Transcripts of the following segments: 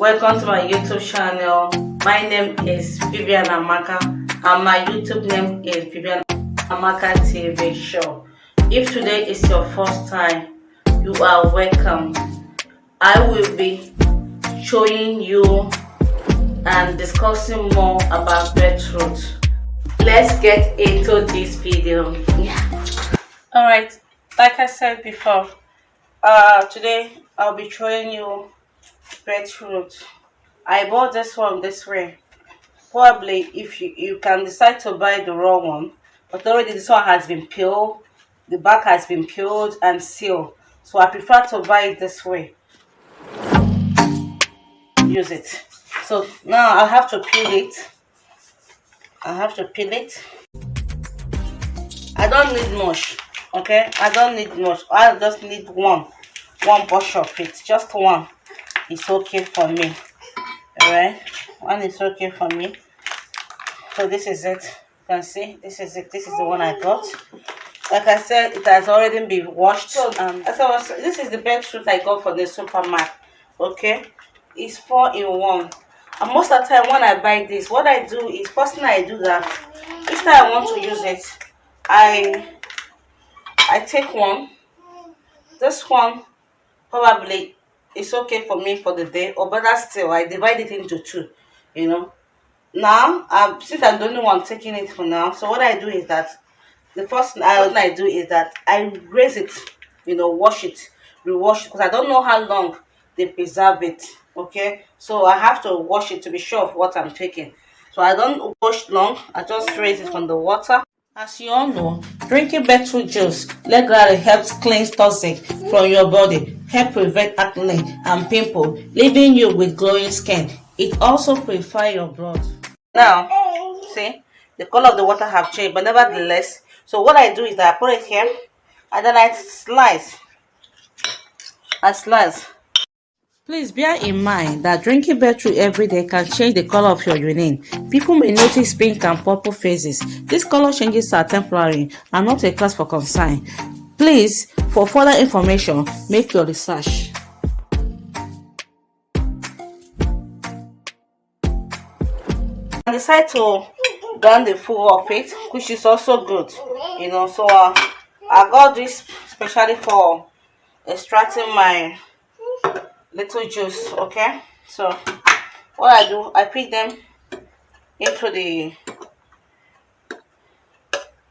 Welcome to my YouTube channel. My name is Vivian Amaka and my YouTube name is Vivian Amaka TV Show. If today is your first time, you are welcome. I will be showing you and discussing more about beetroot. Let's get into this video. Alright, like I said before, today I'll be showing you beetroot. I bought this one this way. Probably if you can decide to buy the raw one, but already this one has been peeled, the back has been peeled and sealed, so I prefer to buy it this way. Use it. So now I have to peel it. I don't need much, okay? I don't need much. I just need one brush of it. Just one is okay for me. Alright, one is okay for me. So this is it. You can see this is it. This is the one I got. Like I said, it has already been washed. So this is the beetroot I got from the supermarket. Okay, it's 4-in-1. And most of the time when I buy this, what I do is, first thing I do that each time I want to use it, I take one. This one probably is okay for me for the day, or better still, I divide it into two. You know, now since I'm the only one taking it for now, so what I do is that the first thing I do is that I raise it, wash it, rewash it, because I don't know how long they preserve it. Okay, so I have to wash it to be sure of what I'm taking. So I don't wash long, I just raise it from the water. As you all know, drinking beetroot juice regularly helps cleanse toxic from your body, help prevent acne and pimple, leaving you with glowing skin. It also purifies your blood. Now, see, the color of the water have changed, but nevertheless, so what I do is that I put it here, and then I slice. Please bear in mind that drinking beetroot every day can change the color of your urine. People may notice pink and purple phases. These color changes are temporary and not a cause for concern. Please, for further information, make your research. I decide to grind the full of it, which is also good. So I got this especially for extracting my little juice. Okay, so what I do, I put them into the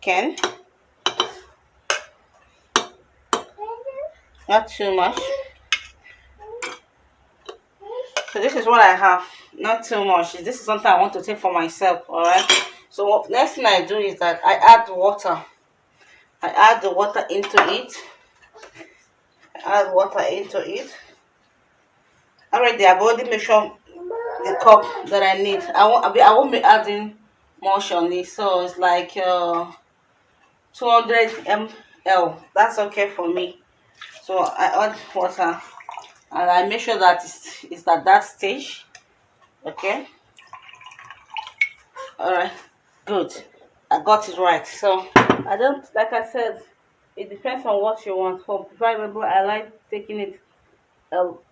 can, not too much. So this is what I have, not too much. This is something I want to take for myself. All right, so next thing I do is that I add water. I add the water into it. Already I've already made sure the cup that I need. I won't be adding much on it, so it's like 200 ml. That's okay for me. So I add water and I make sure that it's at that stage. Okay, all right, good, I got it right. So I don't, like I said, it depends on what you want. For example, I like taking it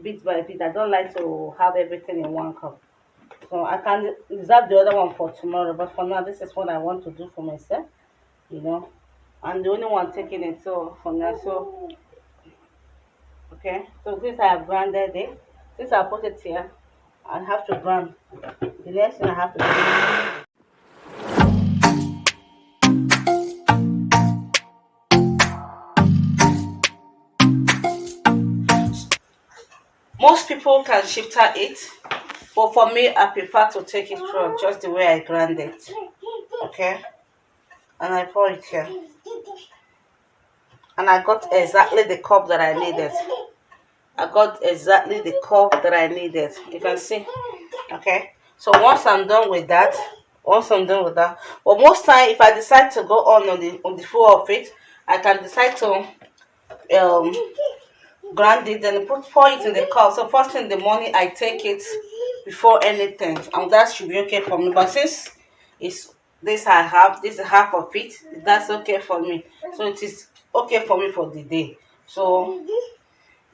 bit by bit. I don't like to have everything in one cup. So I can reserve the other one for tomorrow, but for now this is what I want to do for myself. I'm the only one taking it, so for now. So okay, so this I have grinded it. Since I put it here, I have to grind. The next thing I have to do, most people can shifter it, but for me I prefer to take it through just the way I grind it. Okay, and I pour it here, and I got exactly the cup that I needed. You can see. Okay, so once I'm done with that, but most time if I decide to go on the floor of it, I can decide to grind it and pour it in the cup. So first thing in the morning I take it before anything, and that should be okay for me. But since it's this is half of it, that's okay for me. So it is okay for me for the day. So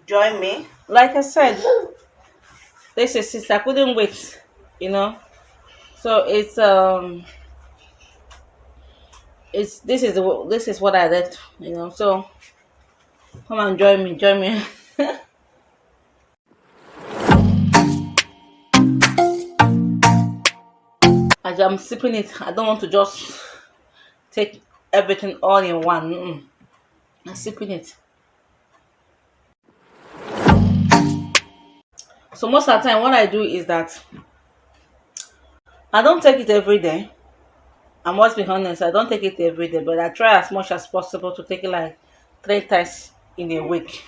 join me. Like I said, This is since I couldn't wait, you know. So it's this is what I did, you know. So come and join me. As I'm sipping it, I don't want to just take everything all in one. I'm sipping it. So most of the time, what I do is that I don't take it every day. I must be honest, I don't take it every day, but I try as much as possible to take it like 3 times in a week.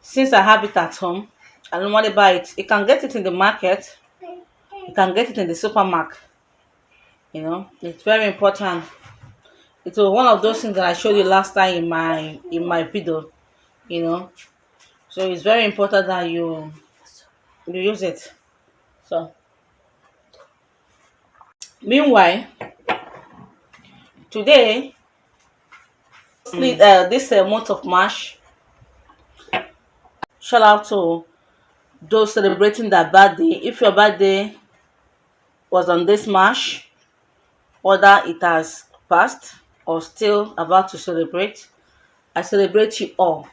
Since I have it at home, I don't want to buy it. You can get it in the market. You can get it in the supermarket. You know, it's very important. It was one of those things that I showed you last time in my video. You know, so it's very important that you use it. So meanwhile, today, this month of March, shout out to those celebrating their birthday. If your birthday was on this March, whether it has passed or still about to celebrate, I celebrate you all.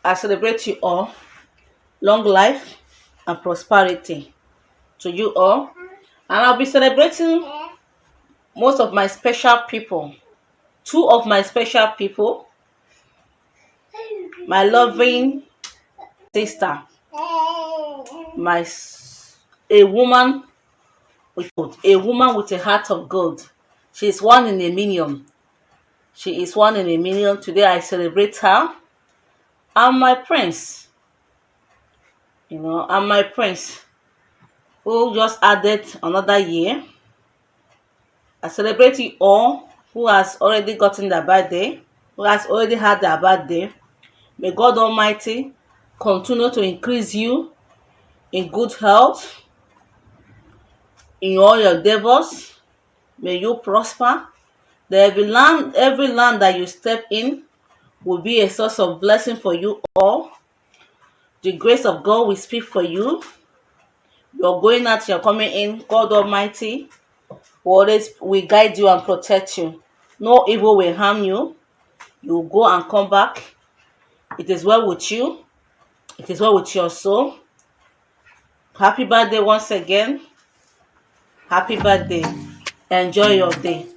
I celebrate you all. Long life and prosperity to you all. And I'll be celebrating most of my special people. Two of my special people, my loving sister, my a woman with a heart of gold. She is one in a million. She is one in a million. Today I celebrate her. And my prince, and my prince who just added another year. I celebrate you all who has already gotten their birthday, who has already had their birthday. May God Almighty continue to increase you in good health, in all your endeavors. May you prosper. That every land that you step in will be a source of blessing for you all. The grace of God will speak for you. You're going out, you're coming in. God Almighty will guide you and protect you. No evil will harm you. You will go and come back. It is well with you. It is well with your soul. Happy birthday once again. Happy birthday. Enjoy your day.